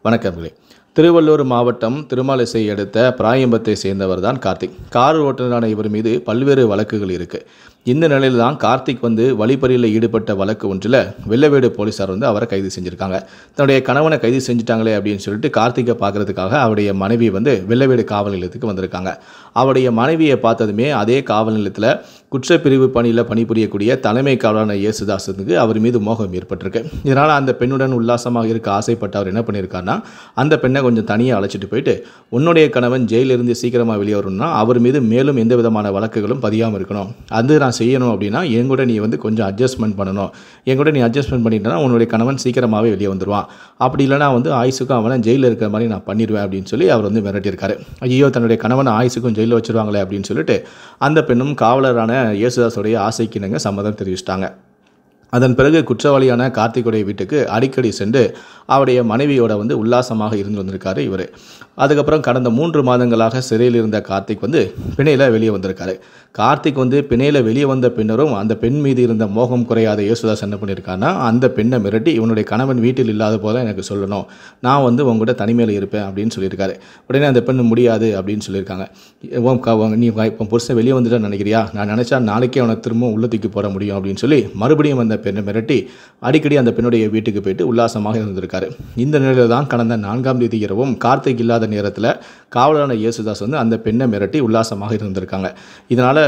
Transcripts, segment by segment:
வணக்கங்களே. திருவள்ளூர் மாவட்டம் திருமழிசை அடுத்த பிராயம்பத்தை சேர்ந்தவர் தான் கார்த்திக். கார் ஓட்டுநரான இவர் மீது பல்வேறு வழக்குகள் இருக்குது. இந்த நிலையில் தான் கார்த்திக் வழிப்பறியில் ஈடுபட்ட வழக்கு ஒன்றில் வெள்ளவேடு போலீஸார் அவரை கைது செஞ்சுருக்காங்க. தன்னுடைய கணவனை கைது செஞ்சுட்டாங்களே அப்படின்னு சொல்லிட்டு கார்த்திகை பார்க்கறதுக்காக அவருடைய மனைவி வெள்ளவேடு காவல் நிலையத்துக்கு வந்திருக்காங்க. அவருடைய மனைவியை பார்த்ததுமே அதே காவல் நிலையத்தில் குற்றப்பிரிவு பணியில் பணிபுரியக்கூடிய தலைமை காவலரான இயேசுதாஸுக்கு அவர் மீது மோகம் ஏற்பட்டிருக்கு. இதனால் அந்த பெண்ணுடன் உல்லாசமாக இருக்க ஆசைப்பட்ட அவர் என்ன பண்ணியிருக்காருன்னா, அந்த பெண்ணை கொஞ்சம் தனியாக அழைச்சிட்டு போயிட்டு, உன்னுடைய கணவன் ஜெயிலிருந்து சீக்கிரமாக வெளியே வரணும்னா அவர் மீது மேலும் எந்த விதமான வழக்குகளும் பதியாமல் இருக்கணும், அது நான் செய்யணும் அப்படின்னா என் கூட நீ கொஞ்சம் அட்ஜஸ்ட்மெண்ட் பண்ணணும், என் கூட நீ அட்ஜஸ்ட்மெண்ட் பண்ணிட்டனா உன்னுடைய கணவன் சீக்கிரமாகவே வெளியே வந்துடுவான், அப்படி இல்லைனா ஆயுசுக்கும் அவனை ஜெயிலில் இருக்கிற மாதிரி நான் பண்ணிடுவேன் அப்படின்னு சொல்லி அவர் மிரட்டியிருக்காரு. ஐயோ, தன்னுடைய கணவனை ஆயுசுக்கும் ஜெயிலில் வச்சுருவாங்களே அப்படின்னு சொல்லிட்டு அந்த பெண்ணும் காவலரான இயேசுதாஸுடைய ஆசைக்கு இணங்க சம்மதம் தெரிவிச்சிட்டாங்க. அதன் பிறகு குற்றவாளியான கார்த்திக்குடைய வீட்டுக்கு அடிக்கடி சென்று அவருடைய மனைவியோட உல்லாசமாக இருந்து வந்திருக்காரு இவர். அதுக்கப்புறம் கடந்த 3 மாதங்களாக சிறையில் இருந்த கார்த்திக் பிணையில் வெளியே வந்திருக்காரு. கார்த்திக் பிணையில் வெளியே வந்த பின்னரும் அந்த பெண் மீது இருந்த மோகம் குறையாத இயேசுதாஸ் என்ன பண்ணியிருக்காருன்னா, அந்த பெண்ணை மிரட்டி இவனுடைய கணவன் வீட்டில் இல்லாத போல எனக்கு சொல்லணும், நான் உங்கள்கிட்ட தனிமையில் இருப்பேன் அப்படின்னு சொல்லியிருக்காரு. உடனே அந்த பெண் முடியாது அப்படின்னு சொல்லியிருக்காங்க. நீ இப்போ புருஷன் வெளியே வந்துட்டான்னு நினைக்கிறியா, நான் நினச்சா நாளைக்கே அவனை திரும்பவும் உள்ள தூக்கி போட முடியும் அப்படின்னு சொல்லி மறுபடியும் அந்த பெண்ணை மிரட்டி அடிக்கடி அந்த பெண்ணுடைய வீட்டுக்கு போயிட்டு உல்லாசமாக இருந்திருக்காரு. இந்த நிலையில் தான் கடந்த 4ஆம் தேதி இரவும் கார்த்திக் இல்லாத நேரத்தில் காவலரான இயேசுதாஸ் அந்த பெண்ணை மிரட்டி உல்லாசமாக இருந்திருக்காங்க. இதனால்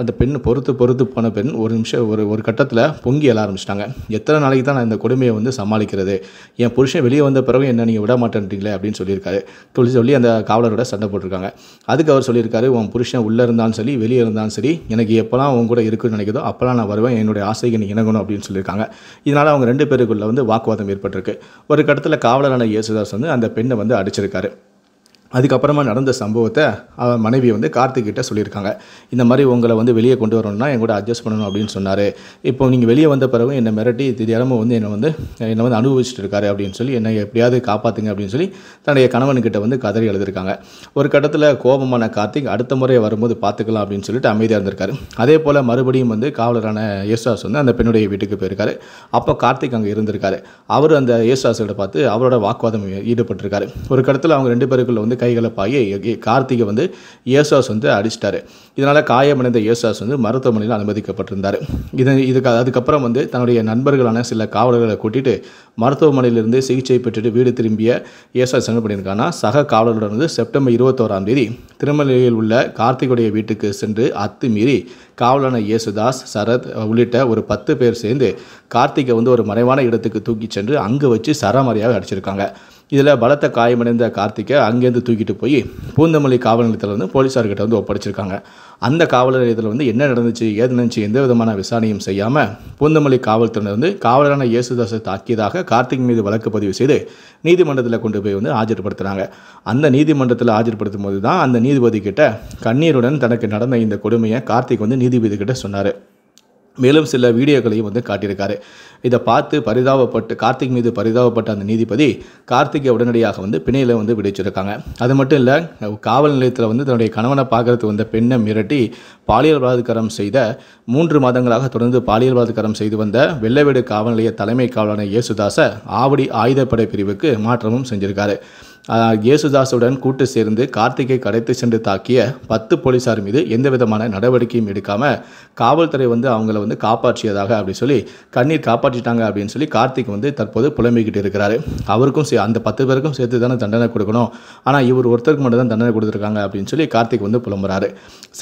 அந்த பெண் பொறுத்து போன பெண் ஒரு நிமிஷம் ஒரு கட்டத்தில் பொங்கி எழ ஆரம்பிச்சிட்டாங்க. எத்தனை நாளைக்கு தான் நான் இந்த கொடுமையை சமாளிக்கிறது, என் புருஷன் வெளியே வந்த பிறகு என்ன நீங்கள் விட மாட்டேன்றீங்களே அப்படின்னு சொல்லியிருக்காரு. சொல்லி அந்த காவலரோட சண்டை போட்டிருக்காங்க. அதுக்கு அவர் சொல்லியிருக்காரு, உன் புருஷன் உள்ளே இருந்தாலும் சரி வெளியே இருந்தாலும் சரி, எனக்கு எப்போலாம் உன் கூட இருக்குன்னு நினைக்கிறதோ அப்போலாம் நான் வருவேன், என்னுடைய ஆசைக்கு நீ இணங்கணும் அப்படின்னு சொல்லியிருக்காங்க. இதனால் அவங்க 2 பேருக்குள்ள வாக்குவாதம் ஏற்பட்டிருக்கு. ஒரு கட்டத்தில் காவலரான இயேசுதாஸ் அந்த பெண்ணை அடிச்சிருக்காரு. அதுக்கப்புறமா நடந்த சம்பவத்தை அவன் மனைவி கார்த்திக் கிட்ட சொல்லியிருக்காங்க. இந்த மாதிரி உங்களை வெளியே கொண்டு வரணும்னா என் கூட அட்ஜஸ்ட் பண்ணணும் அப்படின்னு சொன்னார். இப்போ நீங்கள் வெளியே வந்த பிறகு என்னை மிரட்டி திடீரமாக என்னை அனுபவிச்சுட்டு இருக்காரு அப்படின்னு சொல்லி என்னை எப்படியாவது காப்பாற்றுங்க அப்படின்னு சொல்லி தன்னுடைய கணவன்கிட்ட கதறி எழுதியிருக்காங்க. ஒரு கட்டத்தில் கோபமான கார்த்திக் அடுத்த முறை வரும்போது பார்த்துக்கலாம் அப்படின்னு சொல்லிட்டு அமைதியாக இருந்திருக்காரு. அதே போல் மறுபடியும் காவலரான இயேசுதாஸ் அந்த பெண்ணுடைய வீட்டுக்கு போயிருக்காரு. அப்போ கார்த்திக் அங்கே இருந்திருக்காரு. அவர் அந்த இயேசுதாஸோட பார்த்து அவரோட வாக்குவாதம் ஈடுபட்டிருக்காரு. ஒரு கட்டத்தில் அவங்க 2 பேருக்குள்ள கைகளை பாயி கார்த்திகை இயேசுதாஸ் அடிச்சிட்டாரு. இதனால் காயமடைந்த இயேசுதாஸ் மருத்துவமனையில் அனுமதிக்கப்பட்டிருந்தார். அதுக்கப்புறம் தன்னுடைய நண்பர்களான சில காவலர்களை கூட்டிட்டு மருத்துவமனையிலிருந்து சிகிச்சை பெற்றுட்டு வீடு திரும்பிய இயேசுதாஸ் என்ன பண்ணியிருக்காங்கன்னா, சக காவலருடன் செப்டம்பர் 21ஆம் தேதி திருமலையில் உள்ள கார்த்திகுடைய வீட்டுக்கு சென்று அத்துமீறி காவலான இயேசுதாஸ், சரத் உள்ளிட்ட ஒரு 10 பேர் சேர்ந்து கார்த்திகை ஒரு மறைவான இடத்துக்கு தூக்கி சென்று அங்கு வச்சு சரமாரியாக அடிச்சிருக்காங்க. இதில் பலத்த காயமடைந்த கார்த்திகை அங்கேருந்து தூக்கிட்டு போய் பூந்தமல்லி காவல் நிலையத்தில் போலீஸார்கிட்ட ஒப்படைச்சிருக்காங்க. அந்த காவல் நிலையத்தில் என்ன நடந்துச்சு ஏது நடந்துச்சு எந்த விதமான விசாரணையும் செய்யாமல் பூந்தமல்லி காவல்துறையினர் காவலரான இயேசுதாஸை தாக்கியதாக கார்த்திக் மீது வழக்கு பதிவு செய்து நீதிமன்றத்தில் கொண்டு போய் ஆஜர்படுத்துகிறாங்க. அந்த நீதிமன்றத்தில் ஆஜர்படுத்தும் போது தான் அந்த நீதிபதி கிட்ட கண்ணீருடன் தனக்கு நடந்த இந்த கொடுமையை கார்த்திக் நீதிபதி கிட்ட சொன்னார். மேலும் சில வீடியோக்களையும் காட்டியிருக்காரு. இதை பார்த்து கார்த்திக் மீது பரிதாபப்பட்ட அந்த நீதிபதி கார்த்திகை உடனடியாக பிணையில் விடுவிச்சிருக்காங்க. அது மட்டும் இல்லை, காவல் நிலையத்தில் தன்னுடைய கணவனை பார்க்கறதுக்கு வந்த பெண்ணை மிரட்டி பாலியல் பலாத்காரம் செய்த 3 மாதங்களாக தொடர்ந்து பாலியல் பலாத்காரம் செய்து வந்த வெள்ளவேடு காவல் நிலைய தலைமை காவலான இயேசுதாஸை ஆவடி ஆயுதப்படை பிரிவுக்கு மாற்றமும் செஞ்சிருக்காரு. இயேசுதாஸுடன் கூட்டு சேர்ந்து கார்த்திகை கடத்தி சென்று தாக்கிய 10 போலீஸார் மீது எந்த விதமான நடவடிக்கையும் எடுக்காமல் காவல்துறை அவங்கள காப்பாற்றியதாக அப்படி சொல்லி கண்ணீர் காப்பாற்றிட்டாங்க அப்படின்னு சொல்லி கார்த்திக் தற்போது புலம்பிக்கிட்டு இருக்கிறாரு. அவருக்கும் அந்த 10 பேருக்கும் சேர்த்து தானே தண்டனை கொடுக்கணும், ஆனால் இவர் ஒருத்தருக்கு மட்டும் தான் தண்டனை கொடுத்துருக்காங்க அப்படின்னு சொல்லி கார்த்திக் புலம்புறாரு.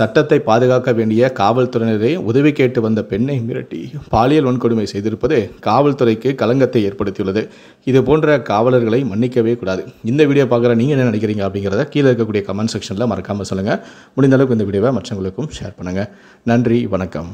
சட்டத்தை பாதுகாக்க வேண்டிய காவல்துறையினரை உதவி கேட்டு வந்த பெண்ணை மிரட்டி பாலியல் வன்கொடுமை செய்திருப்பது காவல்துறைக்கு களங்கத்தை ஏற்படுத்தியுள்ளது. இது போன்ற காவலர்களை மன்னிக்கவே கூடாது. இந்த வீடியோ பார்க்குற நீங்கள் என்ன நினைக்கிறீங்க அப்படிங்கிறத கீழே இருக்கக்கூடிய கமெண்ட் செக்ஷனில் மறக்காமல் சொல்லுங்கள். முடிந்த அளவுக்கு இந்த வீடியோவை மற்றவங்களுக்கும் ஷேர் பண்ணுங்கள். நன்றி, வணக்கம்.